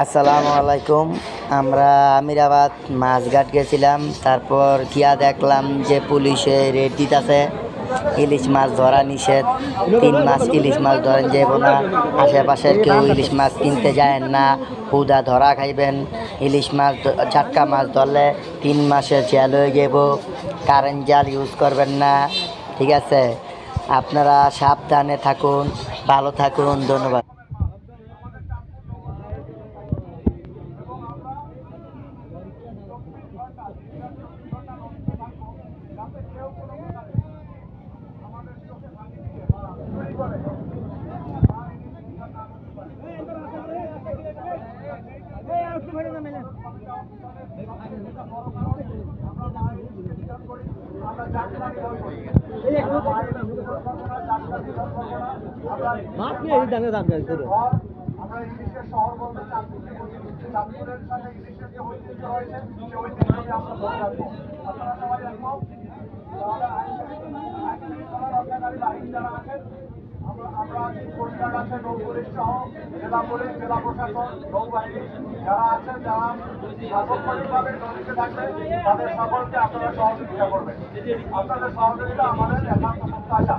আসসালামু আলাইকুম। আমরা আমিরাবাদ মাছঘাট গেছিলাম। তারপর গিয়া দেখলাম যে পুলিশে রেড দিতেছে, ইলিশ মাছ ধরা নিষেধ। 3 মাস ইলিশ মাছ ধরেন যাব না, আশেপাশের কেউ ইলিশ মাছ কিনতে যায় না, হুদা ধরা খাইবেন। ইলিশ মাছ জাটকা মাছ ধরলে 3 মাসের জেল হয়ে যাব। কারেন্ট জাল ইউজ করবেন না, ঠিক আছে? আপনারা সাবধানে থাকুন, ভালো থাকুন, ধন্যবাদ। আমরা ইলিশের শহর বলতে চাঁদপুরকে বুঝি। চাঁদপুরের সাথে ইলিশের যে ঐতিহ্য রয়েছে সেই ঐতিহ্যকে আমরা ধরে রাখবো। আপনারা সবাই একমত? আইন যারা আছেন, আমরা পরিবার আছে, নৌ পুলিশ সহ জেলা পুলিশ, জেলা প্রশাসন, নৌবাহিনী যারা আছেন, যারা সার্বক্ষণিকভাবে নদীতে থাকবে, তাদের সকলকে আপনারা সহযোগিতা করবেন। আপনাদের সহযোগিতা আমাদের একান্ত প্রত্যাশা।